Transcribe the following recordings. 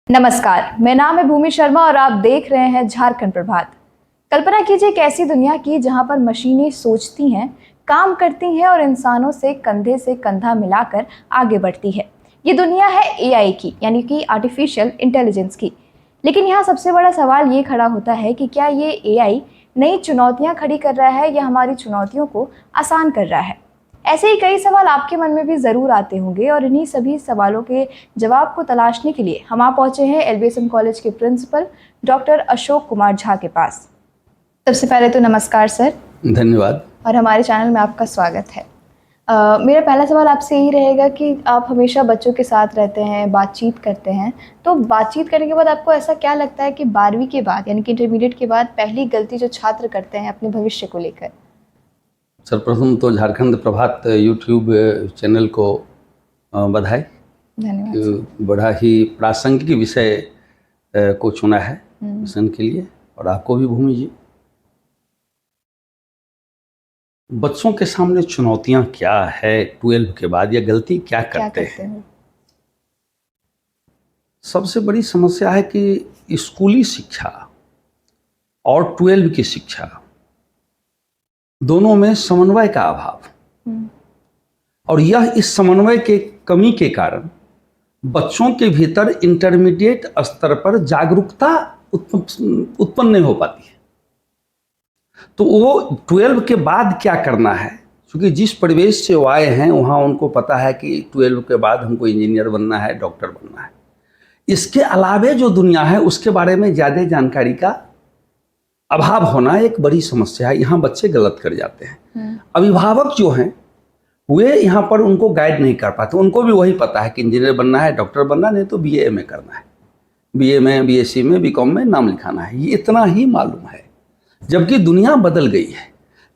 नमस्कार, मेरा नाम है भूमि शर्मा और आप देख रहे हैं झारखंड प्रभात। कल्पना कीजिए एक ऐसी दुनिया की जहां पर मशीनें सोचती हैं, काम करती हैं और इंसानों से कंधा मिलाकर आगे बढ़ती है। ये दुनिया है एआई की, यानी कि आर्टिफिशियल इंटेलिजेंस की। लेकिन यहाँ सबसे बड़ा सवाल ये खड़ा होता है कि क्या ये एआई नई चुनौतियाँ खड़ी कर रहा है या हमारी चुनौतियों को आसान कर रहा है। ऐसे ही कई सवाल आपके मन में भी ज़रूर आते होंगे और इन्हीं सभी सवालों के जवाब को तलाशने के लिए हम आ पहुंचे हैं एलबीएसएम कॉलेज के प्रिंसिपल डॉक्टर अशोक कुमार झा के पास। सबसे पहले तो नमस्कार सर। धन्यवाद। और हमारे चैनल में आपका स्वागत है। मेरा पहला सवाल आपसे यही रहेगा कि आप हमेशा बच्चों के साथ रहते हैं, बातचीत करते हैं, तो बातचीत करने के बाद आपको ऐसा क्या लगता है कि 12वीं के बाद यानी कि इंटरमीडिएट के बाद पहली गलती जो छात्र करते हैं अपने भविष्य को लेकर? सर्वप्रथम तो झारखंड प्रभात यूट्यूब चैनल को बधाई। धन्यवाद। बड़ा ही प्रासंगिक विषय को चुना है मिशन के लिए, और आपको भी भूमि जी। बच्चों के सामने चुनौतियां क्या है 12 के बाद, या गलती क्या करते हैं? सबसे बड़ी समस्या है कि स्कूली शिक्षा और 12 की शिक्षा दोनों में समन्वय का अभाव, और यह इस समन्वय के कमी के कारण बच्चों के भीतर इंटरमीडिएट स्तर पर जागरूकता उत्पन्न नहीं हो पाती है। तो वो 12 के बाद क्या करना है, क्योंकि जिस परिवेश से वो आए हैं वहाँ उनको पता है कि 12 के बाद हमको इंजीनियर बनना है, डॉक्टर बनना है। इसके अलावे जो दुनिया है उसके बारे में ज़्यादा जानकारी का अभाव होना एक बड़ी समस्या है। यहाँ बच्चे गलत कर जाते हैं। अभिभावक जो हैं वे यहाँ पर उनको गाइड नहीं कर पाते। उनको भी वही पता है कि इंजीनियर बनना है, डॉक्टर बनना, नहीं तो बीए में करना है, बीए में, बीएससी में, बीकॉम में नाम लिखाना है, ये इतना ही मालूम है। जबकि दुनिया बदल गई है।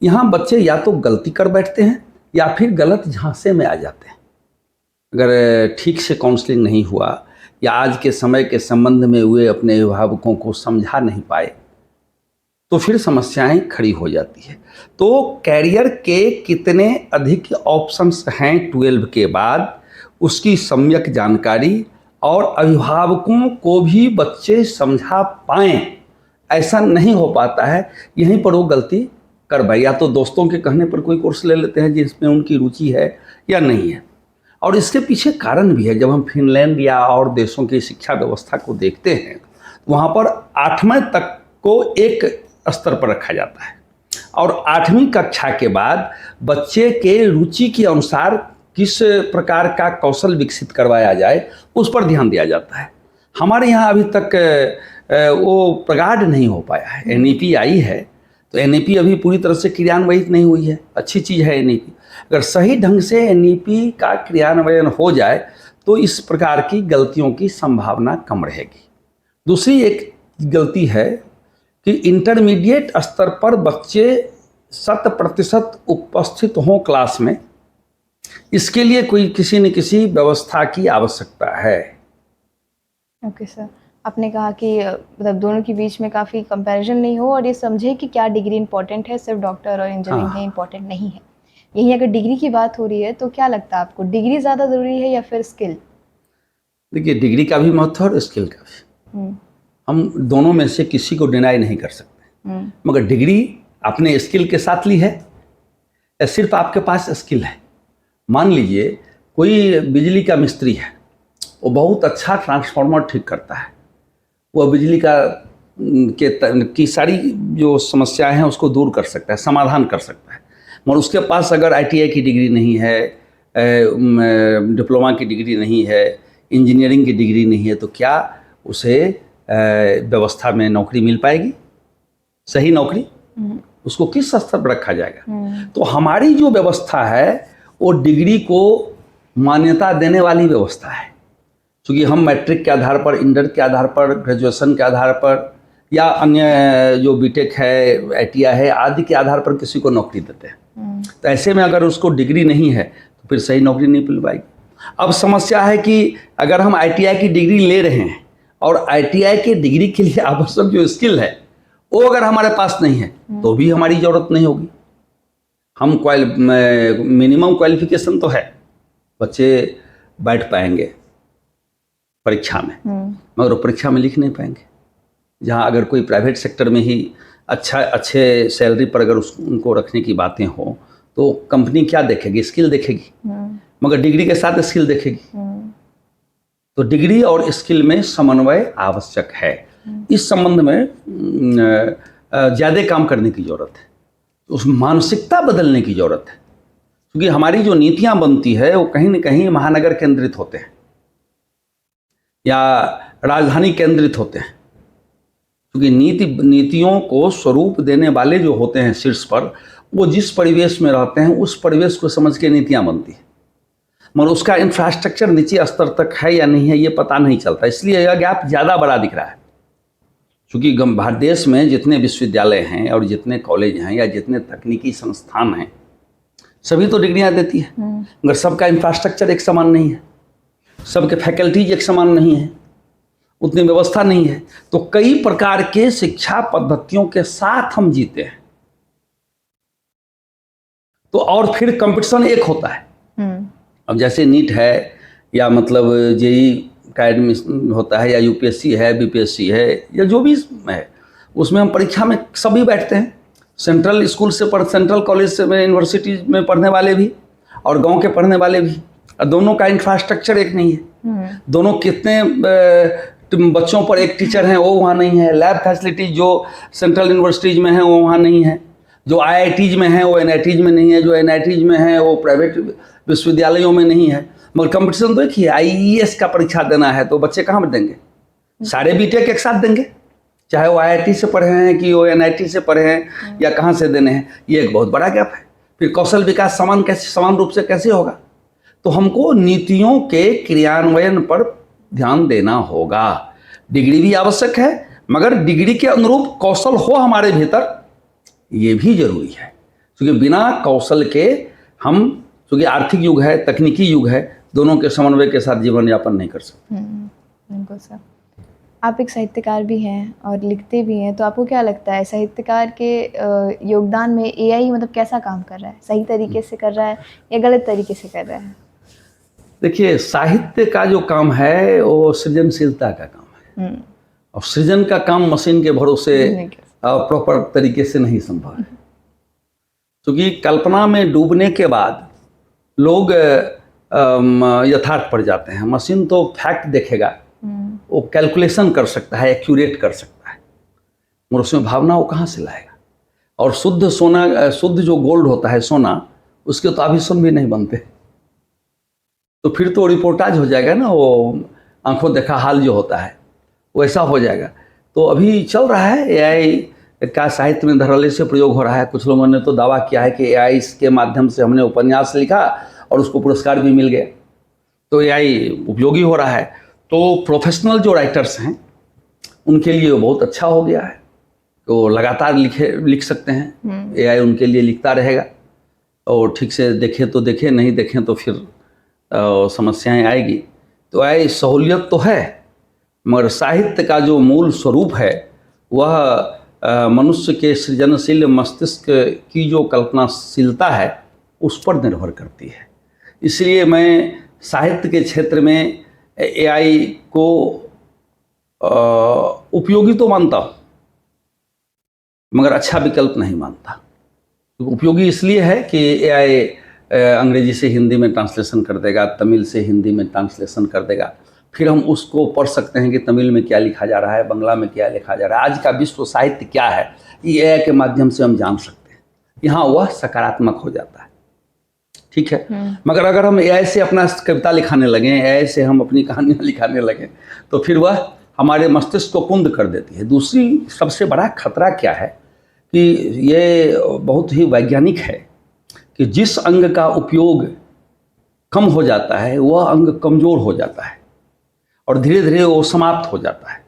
यहाँ बच्चे या तो गलती कर बैठते हैं या फिर गलत झांसे में आ जाते हैं। अगर ठीक से काउंसलिंग नहीं हुआ या आज के समय के संबंध में वे अपने अभिभावकों को समझा नहीं पाए तो फिर समस्याएं खड़ी हो जाती है। तो कैरियर के कितने अधिक ऑप्शंस हैं 12 के बाद, उसकी सम्यक जानकारी और अभिभावकों को भी बच्चे समझा पाएं, ऐसा नहीं हो पाता है। यहीं पर वो गलती कर पाए, या तो दोस्तों के कहने पर कोई कोर्स ले लेते हैं जिसमें उनकी रुचि है या नहीं है। और इसके पीछे कारण भी है। जब हम फिनलैंड या और देशों की शिक्षा व्यवस्था को देखते हैं, वहाँ पर 8वें तक को एक स्तर पर रखा जाता है, और 8वीं कक्षा के बाद बच्चे के रुचि के अनुसार किस प्रकार का कौशल विकसित करवाया जाए उस पर ध्यान दिया जाता है। हमारे यहाँ अभी तक वो प्रगाढ़ नहीं हो पाया है। एनईपी आई है तो एनईपी अभी पूरी तरह से क्रियान्वित नहीं हुई है। अच्छी चीज़ है एनईपी। अगर सही ढंग से एनईपी का क्रियान्वयन हो जाए तो इस प्रकार की गलतियों की संभावना कम रहेगी। दूसरी एक गलती है कि इंटरमीडिएट स्तर पर बच्चे 100% उपस्थित हों क्लास में, इसके लिए कोई किसी न किसी व्यवस्था की आवश्यकता है। ओके सर, आपने कहा कि मतलब दोनों के बीच में काफ़ी कंपैरिजन नहीं हो और ये समझे कि क्या डिग्री इंपॉर्टेंट है, सिर्फ डॉक्टर और इंजीनियरिंग ही इंपॉर्टेंट नहीं है। यही अगर डिग्री की बात हो रही है तो क्या लगता है आपको, डिग्री ज़्यादा ज़रूरी है या फिर स्किल? देखिए, डिग्री का भी महत्व है और स्किल का भी। हम दोनों में से किसी को डिनाई नहीं कर सकते। मगर डिग्री आपने स्किल के साथ ली है या सिर्फ आपके पास स्किल है? मान लीजिए कोई बिजली का मिस्त्री है, वो बहुत अच्छा ट्रांसफार्मर ठीक करता है, वह बिजली का की सारी जो समस्याएं हैं उसको दूर कर सकता है, समाधान कर सकता है। मगर उसके पास अगर आईटीआई की डिग्री नहीं है, डिप्लोमा की डिग्री नहीं है, इंजीनियरिंग की डिग्री नहीं है, तो क्या उसे व्यवस्था में नौकरी मिल पाएगी? सही नौकरी उसको किस स्तर पर रखा जाएगा? तो हमारी जो व्यवस्था है वो डिग्री को मान्यता देने वाली व्यवस्था है। क्योंकि हम मैट्रिक के आधार पर, इंटर के आधार पर, ग्रेजुएशन के आधार पर या अन्य जो बीटेक है, आईटीआई है आदि के आधार पर किसी को नौकरी देते हैं। तो ऐसे में अगर उसको डिग्री नहीं है तो फिर सही नौकरी नहीं मिल पाएगी। अब समस्या है कि अगर हम आईटीआई की डिग्री ले रहे हैं और आईटीआई की डिग्री के लिए आवश्यक जो स्किल है वो अगर हमारे पास नहीं है तो भी हमारी ज़रूरत नहीं होगी। हम मिनिमम क्वालिफिकेशन तो है, बच्चे बैठ पाएंगे, परीक्षा में, मगर वो परीक्षा में लिख नहीं पाएंगे। जहाँ अगर कोई प्राइवेट सेक्टर में ही अच्छे सैलरी पर अगर उनको रखने की बातें हो तो कंपनी क्या देखेगी? स्किल देखेगी, मगर डिग्री के साथ स्किल देखेगी। तो डिग्री और स्किल में समन्वय आवश्यक है। इस संबंध में ज़्यादा काम करने की ज़रूरत है, उस मानसिकता बदलने की ज़रूरत है, क्योंकि हमारी जो नीतियाँ बनती है वो कहीं न कहीं महानगर केंद्रित होते हैं या राजधानी केंद्रित होते हैं, क्योंकि नीतियों को स्वरूप देने वाले जो होते हैं शीर्ष पर, वो जिस परिवेश में रहते हैं उस परिवेश को समझ के नीतियाँ बनती हैं, मगर उसका इंफ्रास्ट्रक्चर नीचे स्तर तक है या नहीं है ये पता नहीं चलता। इसलिए यह गैप ज़्यादा बड़ा दिख रहा है, क्योंकि भारत देश में जितने विश्वविद्यालय हैं और जितने कॉलेज हैं या जितने तकनीकी संस्थान हैं, सभी तो डिग्रियाँ देती है, मगर सबका इंफ्रास्ट्रक्चर एक समान नहीं है, सबके फैकल्टीज एक समान नहीं है, उतनी व्यवस्था नहीं है। तो कई प्रकार के शिक्षा पद्धतियों के साथ हम जीते हैं, तो और फिर कंपटीशन एक होता है। अब जैसे नीट है या मतलब जेई का एडमिशन होता है या यूपीएससी है, बीपीएससी है या जो भी है, उसमें हम परीक्षा में सभी बैठते हैं। सेंट्रल स्कूल से सेंट्रल कॉलेज से में यूनिवर्सिटी में पढ़ने वाले भी और गांव के पढ़ने वाले भी, और दोनों का इंफ्रास्ट्रक्चर एक नहीं है। दोनों कितने बच्चों पर एक टीचर हैं वो वहाँ नहीं है, लैब फैसिलिटीज जो सेंट्रल यूनिवर्सिटीज़ में है वो वहाँ नहीं है, जो आईआईटीज में है वो एनआईटीज में नहीं है, जो एनआईटीज में है वो प्राइवेट विश्वविद्यालयों में नहीं है। मगर कंपटीशन तो देखिए, आईईएस का परीक्षा देना है तो बच्चे कहाँ पर देंगे? सारे बीटेक एक साथ देंगे, चाहे वो आईआईटी से पढ़े हैं कि वो एनआईटी से पढ़े हैं या कहाँ से देने हैं। ये एक बहुत बड़ा गैप है। फिर कौशल विकास समान रूप से कैसे होगा? तो हमको नीतियों के क्रियान्वयन पर ध्यान देना होगा। डिग्री भी आवश्यक है, मगर डिग्री के अनुरूप कौशल हो हमारे भीतर, ये भी जरूरी है, क्योंकि बिना कौशल के हम, क्योंकि आर्थिक युग है, तकनीकी युग है, दोनों के समन्वय के साथ जीवन यापन नहीं कर सकते। बिल्कुल सर। आप एक साहित्यकार भी हैं और लिखते भी हैं, तो आपको क्या लगता है साहित्यकार के योगदान में एआई मतलब कैसा काम कर रहा है? सही तरीके से कर रहा है या गलत तरीके से कर रहा है? देखिए, साहित्य का जो काम है वो सृजनशीलता का काम है, और सृजन का काम मशीन के भरोसे प्रॉपर तरीके से नहीं संभव है, क्योंकि कल्पना में डूबने के बाद लोग यथार्थ पर जाते हैं। मशीन तो फैक्ट देखेगा, वो कैलकुलेशन कर सकता है, एक्यूरेट कर सकता है, मगर उसमें भावना वो कहाँ से लाएगा? और शुद्ध सोना, शुद्ध जो गोल्ड होता है सोना, उसके तो आभूषण भी नहीं बनते, तो फिर तो रिपोर्टाज हो जाएगा ना, वो आंखों देखा हाल जो होता है वैसा हो जाएगा। तो अभी चल रहा है एआई का साहित्य में धड़ल्ले से प्रयोग हो रहा है। कुछ लोगों ने तो दावा किया है कि एआई के माध्यम से हमने उपन्यास लिखा और उसको पुरस्कार भी मिल गया, तो एआई उपयोगी हो रहा है। तो प्रोफेशनल जो राइटर्स हैं उनके लिए बहुत अच्छा हो गया है, तो लगातार लिख सकते हैं, एआई उनके लिए लिखता रहेगा, और ठीक से देखें तो देखें, नहीं देखें तो फिर समस्याएं आएगी। तो एआई सहूलियत तो है, मगर साहित्य का जो मूल स्वरूप है वह मनुष्य के सृजनशील मस्तिष्क की जो कल्पनाशीलता है उस पर निर्भर करती है। इसलिए मैं साहित्य के क्षेत्र में एआई को उपयोगी तो मानता हूँ, मगर अच्छा विकल्प नहीं मानता। उपयोगी इसलिए है कि एआई अंग्रेजी से हिंदी में ट्रांसलेशन कर देगा, तमिल से हिंदी में ट्रांसलेशन कर देगा, फिर हम उसको पढ़ सकते हैं कि तमिल में क्या लिखा जा रहा है, बंगला में क्या लिखा जा रहा है, आज का विश्व साहित्य क्या है, ये एआई के माध्यम से हम जान सकते हैं। यहाँ वह सकारात्मक हो जाता है, ठीक है। मगर अगर हम एआई से अपना कविता लिखाने लगें, एआई से हम अपनी कहानियाँ लिखाने लगें, तो फिर वह हमारे मस्तिष्क को कुंद कर देती है। दूसरी सबसे बड़ा खतरा क्या है कि ये बहुत ही वैज्ञानिक है कि जिस अंग का उपयोग कम हो जाता है वह अंग कमजोर हो जाता है और धीरे धीरे वो समाप्त हो जाता है।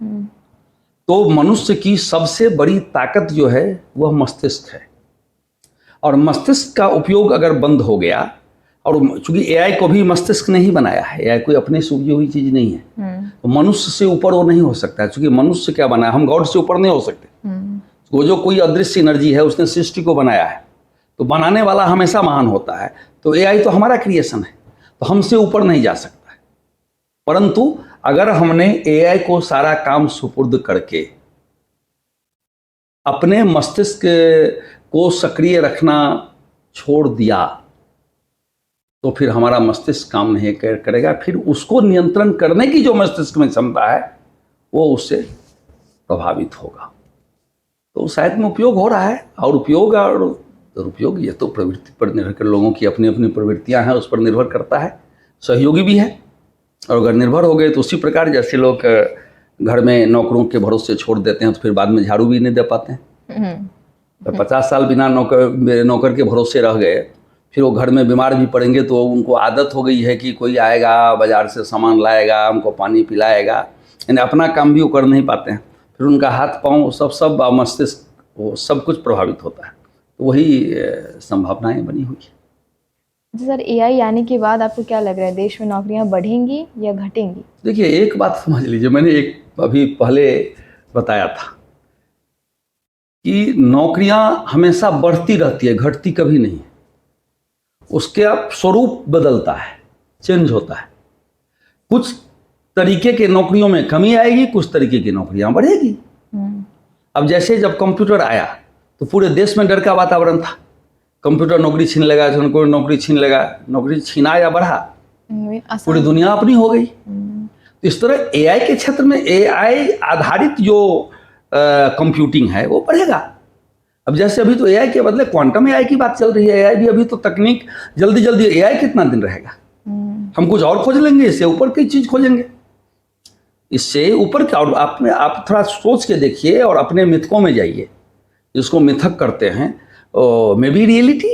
तो मनुष्य की सबसे बड़ी ताकत जो है वह मस्तिष्क है, और मस्तिष्क का उपयोग अगर बंद हो गया, और चूंकि एआई को भी मस्तिष्क ने ही बनाया है, एआई कोई अपने से उपजी हुई चीज नहीं है, तो मनुष्य से ऊपर वो नहीं हो सकता है, चूंकि मनुष्य क्या बनाया, हम गॉड से ऊपर नहीं हो सकते। वो जो कोई अदृश्य एनर्जी है उसने सृष्टि को बनाया है, तो बनाने वाला हमेशा महान होता है। तो एआई तो हमारा क्रिएशन है, तो हमसे ऊपर नहीं जा सकता है। परंतु अगर हमने एआई को सारा काम सुपुर्द करके अपने मस्तिष्क को सक्रिय रखना छोड़ दिया तो फिर हमारा मस्तिष्क काम नहीं करेगा। फिर उसको नियंत्रण करने की जो मस्तिष्क में क्षमता है वो उससे प्रभावित होगा। तो शायद में उपयोग हो रहा है, और उपयोग और दुरुपयोग ये तो प्रवृत्ति पर निर्भर कर, लोगों की अपनी अपनी प्रवृत्तियां हैं, उस पर निर्भर करता है। सहयोगी भी है, और अगर निर्भर हो गए तो उसी प्रकार जैसे लोग घर में नौकरों के भरोसे छोड़ देते हैं तो फिर बाद में झाड़ू भी नहीं दे पाते हैं। तो 50 साल बिना नौकर के भरोसे रह गए, फिर वो घर में बीमार भी पड़ेंगे तो उनको आदत हो गई है कि कोई आएगा बाजार से सामान लाएगा, हमको पानी पिलाएगा, यानी अपना काम भी वो कर नहीं पाते हैं। फिर उनका हाथ पाँव सब मस्तिष्क वो सब कुछ प्रभावित होता है। तो वही संभावनाएं बनी हुई है। जी सर, एआई आने के बाद आपको क्या लग रहा है, देश में नौकरियां बढ़ेंगी या घटेंगी? देखिए, एक बात समझ लीजिए, मैंने एक अभी पहले बताया था कि नौकरियां हमेशा बढ़ती रहती है, घटती कभी नहीं है। उसके अब स्वरूप बदलता है, चेंज होता है। कुछ तरीके के नौकरियों में कमी आएगी, कुछ तरीके की नौकरियां बढ़ेगी। अब जैसे जब कंप्यूटर आया तो पूरे देश में डर का वातावरण था, कंप्यूटर नौकरी छीन लेगा, कोई नौकरी छीन लेगा। नौकरी छीना या बढ़ा, पूरी दुनिया अपनी हो गई। तो इस तरह एआई के क्षेत्र में एआई आधारित जो कंप्यूटिंग है वो बढ़ेगा। अब जैसे अभी तो एआई के बदले क्वांटम एआई की बात चल रही है। एआई भी अभी तो तकनीक जल्दी जल्दी, एआई कितना दिन रहेगा? हम कुछ और खोज लेंगे, इससे ऊपर की चीज खोजेंगे, इससे ऊपर का। और आप थोड़ा सोच के देखिए और अपने मिथकों में जाइए, जिसको मिथक करते हैं मे बी रियलिटी।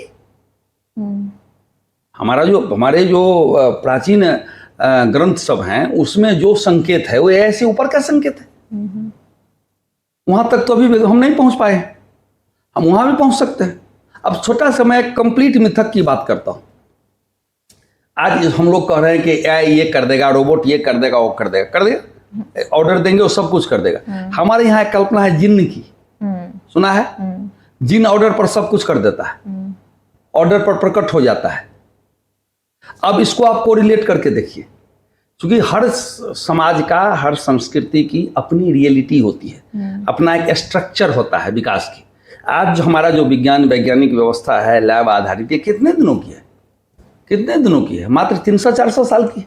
हमारे जो प्राचीन ग्रंथ सब हैं उसमें जो संकेत है वो एआई से ऊपर का संकेत है। वहां तक तो अभी हम नहीं पहुंच पाए, हम वहां भी पहुंच सकते हैं। अब छोटा सा मैं कंप्लीट मिथक की बात करता हूं। आज हम लोग कह रहे हैं कि एआई ये कर देगा, रोबोट ये कर देगा, वो कर देगा, ऑर्डर देंगे वो सब कुछ कर देगा। हमारे यहाँ एक कल्पना है जिन्न की, सुना है? जिन ऑर्डर पर सब कुछ कर देता है, ऑर्डर पर प्रकट हो जाता है। अब इसको आप कोरिलेट करके देखिए, क्योंकि हर समाज का, हर संस्कृति की अपनी रियलिटी होती है, अपना एक स्ट्रक्चर होता है विकास की। आज हमारा जो वैज्ञानिक व्यवस्था है लैब आधारित, ये कितने दिनों की है? कितने दिनों की है? मात्र 300-400 साल की।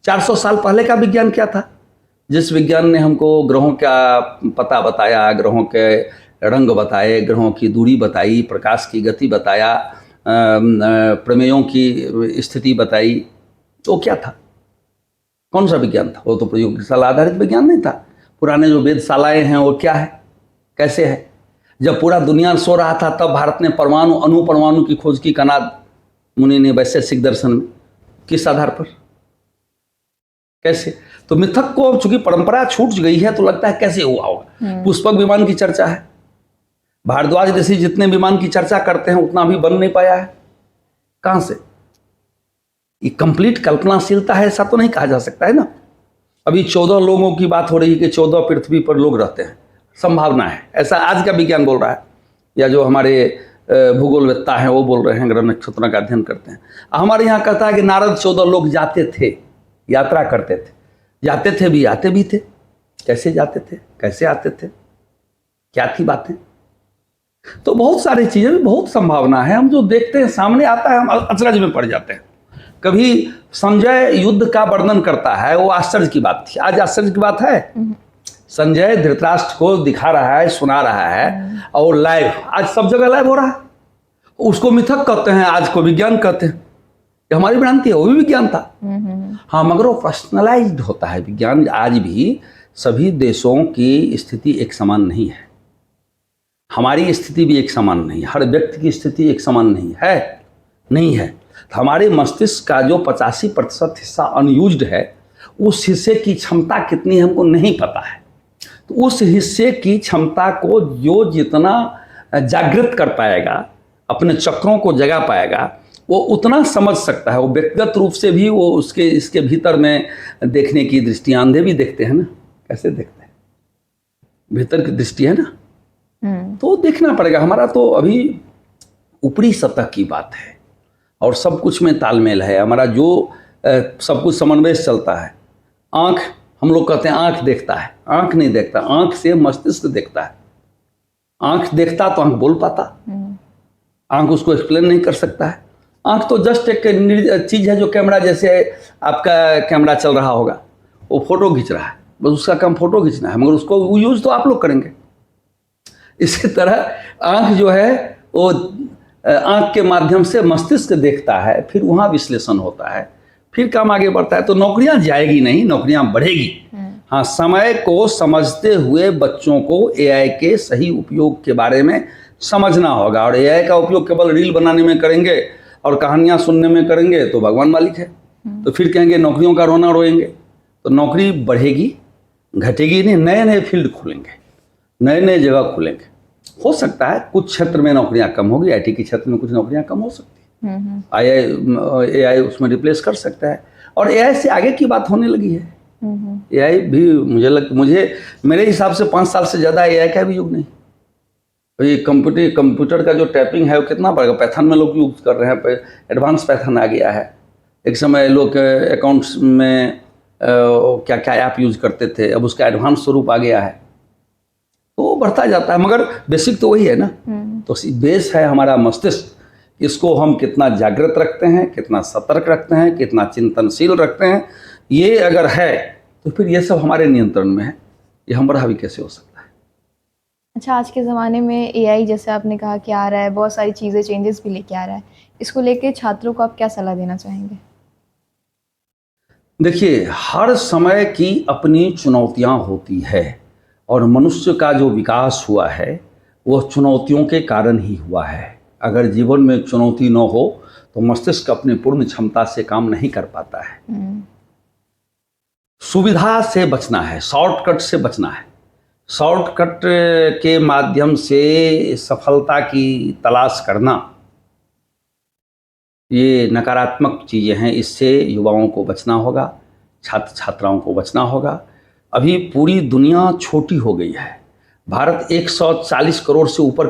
400 साल पहले का विज्ञान क्या था? जिस विज्ञान ने हमको ग्रहों का पता बताया, ग्रहों के रंग बताए, ग्रहों की दूरी बताई, प्रकाश की गति बताया, प्रमेयों की स्थिति बताई, तो क्या था? कौन सा विज्ञान था? वो तो प्रयोगशाला आधारित विज्ञान नहीं था। पुराने जो वेदशालाएं हैं वो क्या है, कैसे है? जब पूरा दुनिया सो रहा था तब भारत ने परमाणु, अणुपरमाणु की खोज की कनाद मुनि ने वैशेषिक दर्शन में। किस आधार पर, कैसे? तो मिथक को चूंकि परंपरा छूट गई है तो लगता है कैसे हुआ होगा। पुष्पक विमान की चर्चा है, भारद्वाज ऋषि जितने विमान की चर्चा करते हैं उतना भी बन नहीं पाया है। कहां से? ये कंप्लीट कल्पनाशीलता है ऐसा तो नहीं कहा जा सकता है ना। अभी 14 लोगों की बात हो रही है कि 14 पृथ्वी पर लोग रहते हैं, संभावना है, ऐसा आज का विज्ञान बोल रहा है, या जो हमारे भूगोलवेत्ता हैं वो बोल रहे हैं, ग्रह नक्षत्रों का अध्ययन करते हैं। हमारे यहाँ कहता है कि नारद 14 लोग जाते थे, यात्रा करते थे, जाते थे भी आते भी थे। कैसे जाते थे, कैसे आते थे, क्या थी बातें? तो बहुत सारी चीजें, बहुत संभावना है। हम जो देखते हैं सामने आता है हम अचरज में पड़ जाते हैं। कभी संजय युद्ध का वर्णन करता है, वो आश्चर्य की बात थी, आज आश्चर्य की बात है। संजय धृतराष्ट्र को दिखा रहा है, सुना रहा है, और लाइव आज सब जगह लाइव हो रहा है। उसको मिथक कहते हैं, आज को विज्ञान कहते हैं। ये हमारी भ्रांति है, वो भी विज्ञान था। हाँ, मगर वो पर्सनलाइज्ड होता है विज्ञान। आज भी सभी देशों की स्थिति एक समान नहीं है, हमारी स्थिति भी एक समान नहीं है, हर व्यक्ति की स्थिति एक समान नहीं है। तो हमारे मस्तिष्क का जो 85% हिस्सा अनयूज्ड है, उस हिस्से की क्षमता कितनी है हमको नहीं पता है। तो उस हिस्से की क्षमता को जो जितना जागृत कर पाएगा, अपने चक्रों को जगा पाएगा, वो उतना समझ सकता है। वो व्यक्तिगत रूप से भी वो इसके भीतर में देखने की दृष्टि, अंधे भी देखते हैं ना, कैसे देखते हैं, भीतर की दृष्टि है ना, तो देखना पड़ेगा। हमारा तो अभी ऊपरी सतह की बात है और सब कुछ में तालमेल है। हमारा जो सब कुछ समन्वय से चलता है, आँख, हम लोग कहते हैं आँख देखता है, आँख नहीं देखता, आँख से मस्तिष्क देखता है। आँख देखता तो आँख बोल पाता, आँख उसको एक्सप्लेन नहीं कर सकता है। आँख तो जस्ट एक चीज़ है जो कैमरा, जैसे आपका कैमरा चल रहा होगा, वो फोटो खींच रहा है, बस उसका काम फोटो खींचना है, मगर उसको यूज तो आप लोग करेंगे। इसी तरह आँख जो है वो आँख के माध्यम से मस्तिष्क देखता है, फिर वहाँ विश्लेषण होता है, फिर काम आगे बढ़ता है। तो नौकरियाँ जाएगी नहीं, नौकरियाँ बढ़ेगी। हाँ, समय को समझते हुए बच्चों को एआई के सही उपयोग के बारे में समझना होगा। और एआई का उपयोग केवल रील बनाने में करेंगे और कहानियाँ सुनने में करेंगे तो भगवान मालिक है, तो फिर कहेंगे नौकरियों का रोना रोएंगे। तो नौकरी बढ़ेगी, घटेगी नहीं, नए नए फील्ड खुलेंगे, नए नए जगह खुलेंगे। हो सकता है कुछ क्षेत्र में नौकरियां कम होगी, आईटी के क्षेत्र में कुछ नौकरियां कम हो सकती है, एआई उसमें रिप्लेस कर सकता है। और एआई से आगे की बात होने लगी है। एआई भी मुझे मेरे हिसाब से 5 साल से ज़्यादा एआई का भी युग नहीं। ये कंप्यूटर का जो टाइपिंग है वो कितना बढ़ेगा। पैथन में लोग यूज कर रहे हैं, एडवांस पैथन आ गया है। एक समय लोग अकाउंट्स में क्या क्या ऐप यूज करते थे, अब उसका एडवांस स्वरूप आ गया है, तो बढ़ता जाता है, मगर बेसिक तो वही है ना। तो बेस है हमारा मस्तिष्क, इसको हम कितना जागृत रखते हैं, कितना सतर्क रखते हैं, कितना चिंतनशील रखते हैं, ये अगर है तो फिर ये सब हमारे नियंत्रण में है। ये हम पर हावी कैसे हो सकता है। अच्छा, आज के ज़माने में एआई जैसे आपने कहा कि आ रहा है, बहुत सारी चीज़ें चेंजेस भी लेके आ रहा है, इसको लेके छात्रों को आप क्या सलाह देना चाहेंगे? देखिए, हर समय की अपनी चुनौतियां होती है, और मनुष्य का जो विकास हुआ है वह चुनौतियों के कारण ही हुआ है। अगर जीवन में चुनौती न हो तो मस्तिष्क अपनी पूर्ण क्षमता से काम नहीं कर पाता है। सुविधा से बचना है, शॉर्टकट से बचना है। शॉर्टकट के माध्यम से सफलता की तलाश करना, ये नकारात्मक चीज़ें हैं। इससे युवाओं को बचना होगा, छात्र छात्राओं को बचना होगा। अभी पूरी दुनिया छोटी हो गई है। भारत 140 करोड़ से ऊपर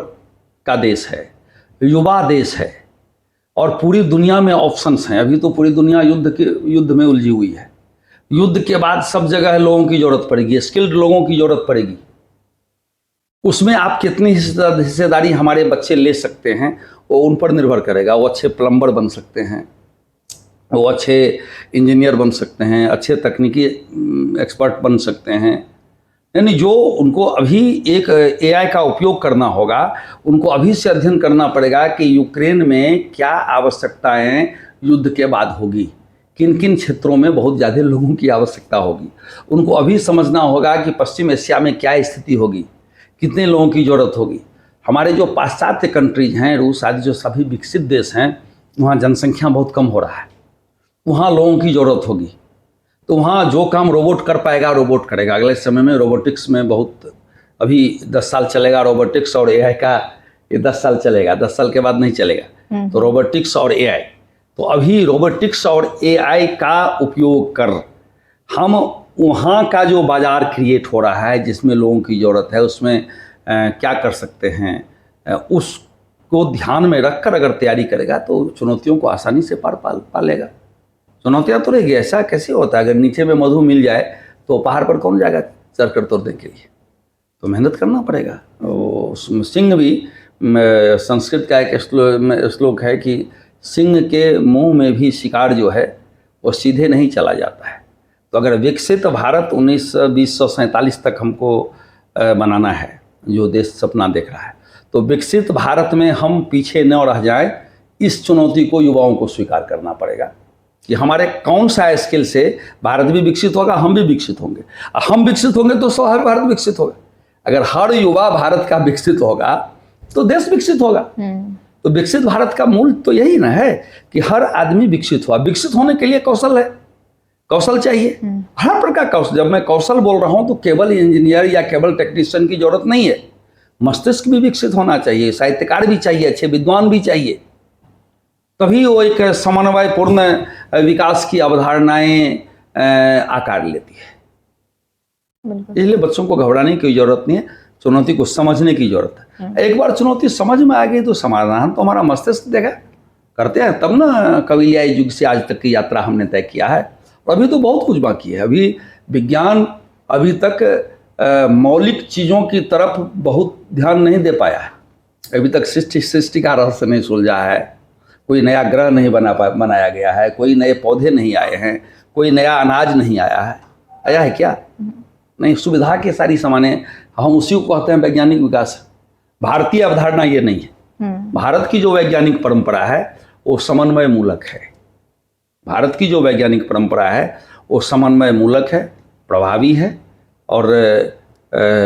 का देश है, युवा देश है, और पूरी दुनिया में ऑप्शंस हैं। अभी तो पूरी दुनिया युद्ध में उलझी हुई है। युद्ध के बाद सब जगह लोगों की ज़रूरत पड़ेगी, स्किल्ड लोगों की ज़रूरत पड़ेगी। उसमें आप कितनी हिस्सेदारी हमारे बच्चे ले सकते हैं वो उन पर निर्भर करेगा। वो अच्छे प्लम्बर बन सकते हैं, वो अच्छे इंजीनियर बन सकते हैं, अच्छे तकनीकी एक्सपर्ट बन सकते हैं। यानी जो उनको अभी एक एआई का उपयोग करना होगा, उनको अभी से अध्ययन करना पड़ेगा कि यूक्रेन में क्या आवश्यकताएं युद्ध के बाद होगी, किन किन क्षेत्रों में बहुत ज़्यादा लोगों की आवश्यकता होगी। उनको अभी समझना होगा कि पश्चिम एशिया में क्या स्थिति होगी, कितने लोगों की ज़रूरत होगी। हमारे जो पाश्चात्य कंट्रीज हैं, रूस आदि जो सभी विकसित देश हैं, वहाँ जनसंख्या बहुत कम हो रहा है, वहाँ लोगों की ज़रूरत होगी। तो वहाँ जो काम रोबोट कर पाएगा रोबोट करेगा। अगले समय में रोबोटिक्स में बहुत, अभी 10 साल चलेगा रोबोटिक्स और एआई का, ये 10 साल चलेगा, 10 साल के बाद नहीं चलेगा। तो रोबोटिक्स और एआई, तो अभी रोबोटिक्स और एआई का उपयोग कर हम वहाँ का जो बाज़ार क्रिएट हो रहा है जिसमें लोगों की ज़रूरत है, उसमें क्या कर सकते हैं, उसको ध्यान में रखकर अगर तैयारी करेगा तो चुनौतियों को आसानी से पा लेगा। चुनौतियाँ तो रहेगी। ऐसा कैसे होता है, अगर नीचे में मधु मिल जाए तो पहाड़ पर कौन जाएगा चढ़कर तोड़ने के लिए, तो मेहनत करना पड़ेगा। सिंह भी, संस्कृत का एक श्लोक है कि सिंह के मुंह में भी शिकार जो है वो सीधे नहीं चला जाता है। तो अगर विकसित भारत 2047 तक हमको बनाना है, जो देश सपना देख रहा है, तो विकसित भारत में हम पीछे न रह जाएं, इस चुनौती को युवाओं को स्वीकार करना पड़ेगा कि हमारे कौन सा स्किल से भारत भी विकसित होगा, हम भी विकसित होंगे। हम विकसित होंगे तो स्वाभाविक भारत विकसित होगा। अगर हर युवा भारत का विकसित होगा तो देश विकसित होगा। तो विकसित भारत का मूल तो यही ना है कि हर आदमी विकसित हुआ। विकसित होने के लिए कौशल है, कौशल चाहिए, हर प्रकार का कौशल। जब मैं कौशल बोल रहा हूं तो केवल इंजीनियर या केवल टेक्नीशियन की जरूरत नहीं है, मस्तिष्क भी विकसित होना चाहिए, साहित्यकार भी चाहिए, अच्छे विद्वान भी चाहिए, तभी वो एक समन्वयपूर्ण विकास की अवधारणाएं आकार लेती है। इसलिए बच्चों को घबराने की जरूरत नहीं है, चुनौती को समझने की जरूरत है। एक बार चुनौती समझ में आ गई तो समाधान तो हमारा मस्तिष्क देगा। करते हैं तब ना कविलियाई युग से आज तक की यात्रा हमने तय किया है। और अभी तो बहुत कुछ बाकी है। अभी विज्ञान अभी तक मौलिक चीज़ों की तरफ बहुत ध्यान नहीं दे पाया है। अभी तक सृष्टि का रहस्य नहीं सुलझा है, कोई नया ग्रह नहीं बनाया गया है, कोई नए पौधे नहीं आए हैं, कोई नया अनाज नहीं आया है क्या? नहीं, सुविधा के सारी सामानें, हम उसी को कहते हैं वैज्ञानिक विकास। भारतीय अवधारणा ये नहीं है। भारत की जो वैज्ञानिक परंपरा है वो समन्वय मूलक है। भारत की जो वैज्ञानिक परंपरा है वो समन्वय मूलक है, प्रभावी है और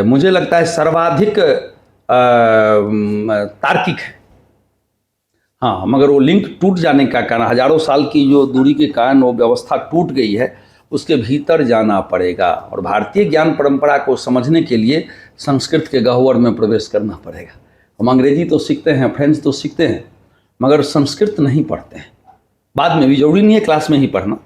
मुझे लगता है सर्वाधिक तार्किक है। हाँ, मगर वो लिंक टूट जाने का कारण, हजारों साल की जो दूरी के कारण वो व्यवस्था टूट गई है, उसके भीतर जाना पड़ेगा और भारतीय ज्ञान परंपरा को समझने के लिए संस्कृत के गह्वर में प्रवेश करना पड़ेगा। हम अंग्रेजी तो सीखते हैं, फ्रेंच तो सीखते हैं, मगर संस्कृत नहीं पढ़ते हैं। बाद में भी, जरूरी नहीं है क्लास में ही पढ़ना,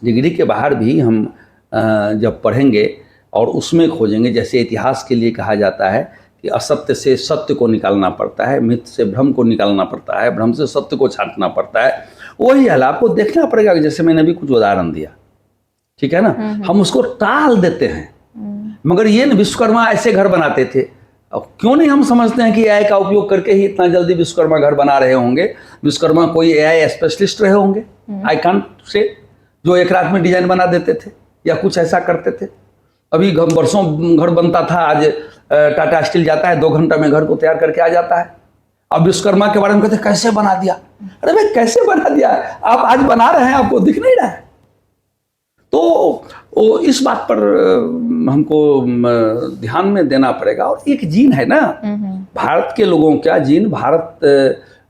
डिग्री के बाहर भी हम जब पढ़ेंगे और उसमें खोजेंगे, जैसे इतिहास के लिए कहा जाता है कि असत्य से सत्य को निकालना पड़ता है, मिथ्य से भ्रम को निकालना पड़ता है, भ्रम से सत्य को छांटना पड़ता है, वही हाल आपको देखना पड़ेगा। जैसे मैंने भी कुछ उदाहरण दिया, ठीक है ना, हम उसको टाल देते हैं। मगर ये न, विश्वकर्मा ऐसे घर बनाते थे, अब क्यों नहीं हम समझते हैं कि एआई का उपयोग करके ही इतना जल्दी विश्वकर्मा घर बना रहे होंगे? विश्वकर्मा कोई एआई स्पेशलिस्ट रहे होंगे, आई कांट से, जो एक रात में डिजाइन बना देते थे या कुछ ऐसा करते थे। अभी वर्षों घर बनता था, आज टाटा स्टील जाता है 2 घंटा में घर को तैयार करके आ जाता है। अब विश्वकर्मा के बारे में कहते कैसे बना दिया? अरे भाई कैसे बना दिया? आप आज बना रहे हैं, आपको दिख नहीं रहा है। तो इस बात पर हमको ध्यान में देना पड़ेगा। और एक जीन है ना, भारत के लोगों का जीन, भारत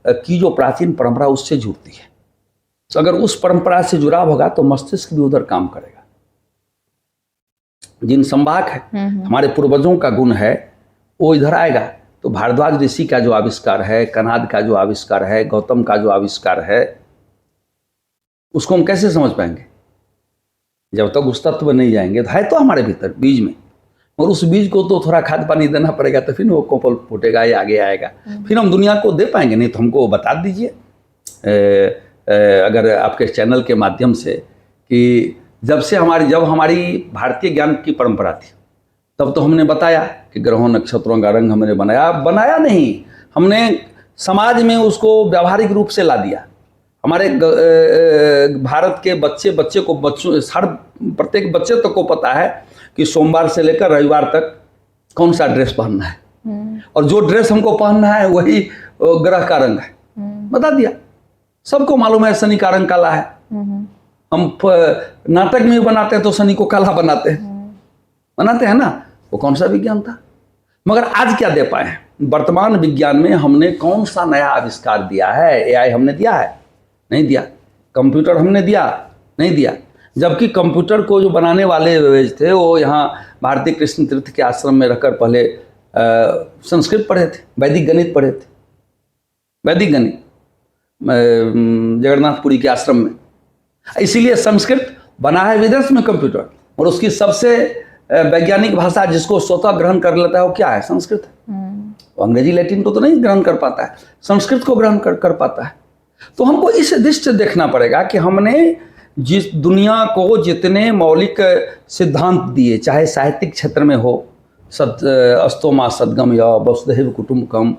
की जो प्राचीन परंपरा उससे जुड़ती है। तो अगर उस परंपरा से जुड़ाव होगा तो मस्तिष्क भी उधर काम करेगा। जिन संवाहक है, हमारे पूर्वजों का गुण है, वो इधर आएगा। तो भारद्वाज ऋषि का जो आविष्कार है, कनाद का जो आविष्कार है, गौतम का जो आविष्कार है, उसको हम कैसे समझ पाएंगे जब तक उस तत्व नहीं जाएंगे? तो है तो हमारे भीतर बीज में, और उस बीज को तो थोड़ा खाद पानी देना पड़ेगा, तो फिर वो कोपल फूटेगा, ये आगे आएगा, फिर हम दुनिया को दे पाएंगे। नहीं तो हमको बता दीजिए अगर आपके चैनल के माध्यम से कि जब हमारी भारतीय ज्ञान की परंपरा थी, तब तो हमने बताया कि ग्रहों नक्षत्रों का रंग हमने बनाया नहीं, हमने समाज में उसको व्यावहारिक रूप से ला दिया। हमारे भारत के प्रत्येक बच्चे तक को पता है कि सोमवार से लेकर रविवार तक कौन सा ड्रेस पहनना है, और जो ड्रेस हमको पहनना है वही ग्रह का रंग है, बता दिया। सबको मालूम है शनि का रंग काला है। हम नाटक में भी बनाते हैं तो शनि को काला बनाते हैं ना। वो कौन सा विज्ञान था? मगर आज क्या दे पाए हैं? वर्तमान विज्ञान में हमने कौन सा नया आविष्कार दिया है? एआई हमने दिया है? नहीं दिया। कंप्यूटर हमने दिया? नहीं दिया। जबकि कंप्यूटर को जो बनाने वाले थे वो यहाँ भारतीय कृष्ण तीर्थ के आश्रम में रहकर पहले संस्कृत पढ़े थे, वैदिक गणित पढ़े थे, वैदिक गणित जगन्नाथपुरी के आश्रम में। इसीलिए संस्कृत बना है विदेश में कंप्यूटर, और उसकी सबसे वैज्ञानिक भाषा जिसको स्वतः ग्रहण कर लेता है वो क्या है? संस्कृत है। वो अंग्रेजी लैटिन को तो नहीं ग्रहण कर पाता है, संस्कृत को ग्रहण कर पाता है। तो हमको इस दृष्टि से देखना पड़ेगा कि हमने जिस दुनिया को जितने मौलिक सिद्धांत दिए, चाहे साहित्यिक क्षेत्र में हो, अस्तो मा सद्गम या वसुधैव कुटुम्बकम,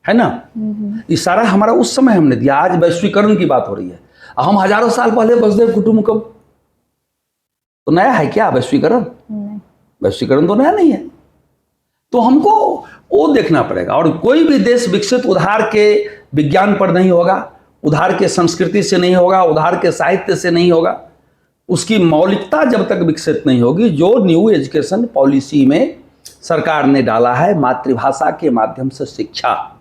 है ना, ये सारा हमारा उस समय हमने दिया। आज वैश्वीकरण की बात हो रही है, हम हजारों साल पहले वसुधैव कुटुम्बकम, तो नया है क्या वैश्वीकरण? वैश्वीकरण तो नया नहीं है। तो हमको वो देखना पड़ेगा। और कोई भी देश विकसित उधार के विज्ञान पर नहीं होगा, उधार के संस्कृति से नहीं होगा, उधार के साहित्य से नहीं होगा। उसकी मौलिकता जब तक विकसित नहीं होगी, जो न्यू एजुकेशन पॉलिसी में सरकार ने डाला है, मातृभाषा के माध्यम से शिक्षा,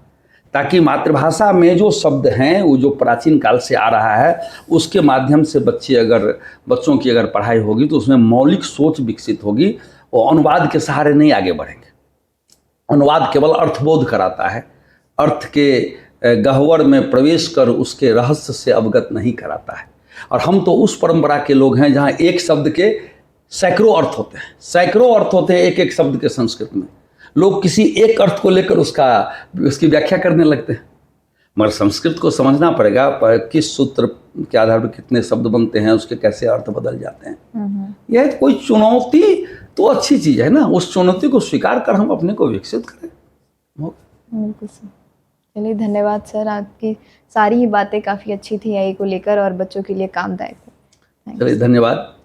ताकि मातृभाषा में जो शब्द हैं वो जो प्राचीन काल से आ रहा है, उसके माध्यम से बच्चों की अगर पढ़ाई होगी तो उसमें मौलिक सोच विकसित होगी। वो अनुवाद के सहारे नहीं आगे बढ़ेंगे। अनुवाद केवल अर्थबोध कराता है, अर्थ के गह्वर में प्रवेश कर उसके रहस्य से अवगत नहीं कराता है। और हम तो उस परंपरा के लोग हैं जहाँ एक शब्द के सैकड़ों अर्थ होते हैं, सैकड़ों अर्थ होते हैं एक एक शब्द के संस्कृत में। लोग किसी एक अर्थ को लेकर उसकी व्याख्या करने लगते हैं। मगर संस्कृत को समझना पड़ेगा, किस सूत्र के आधार पर कितने शब्द बनते हैं, उसके कैसे अर्थ बदल जाते हैं। यह कोई चुनौती तो अच्छी चीज़ है ना, उस चुनौती को स्वीकार कर हम अपने को विकसित करें। बिल्कुल सर। चलिए धन्यवाद सर, आपकी सारी ही बातें काफ़ी अच्छी थी AI को लेकर और बच्चों के लिए कामदायक थी। चलिए धन्यवाद।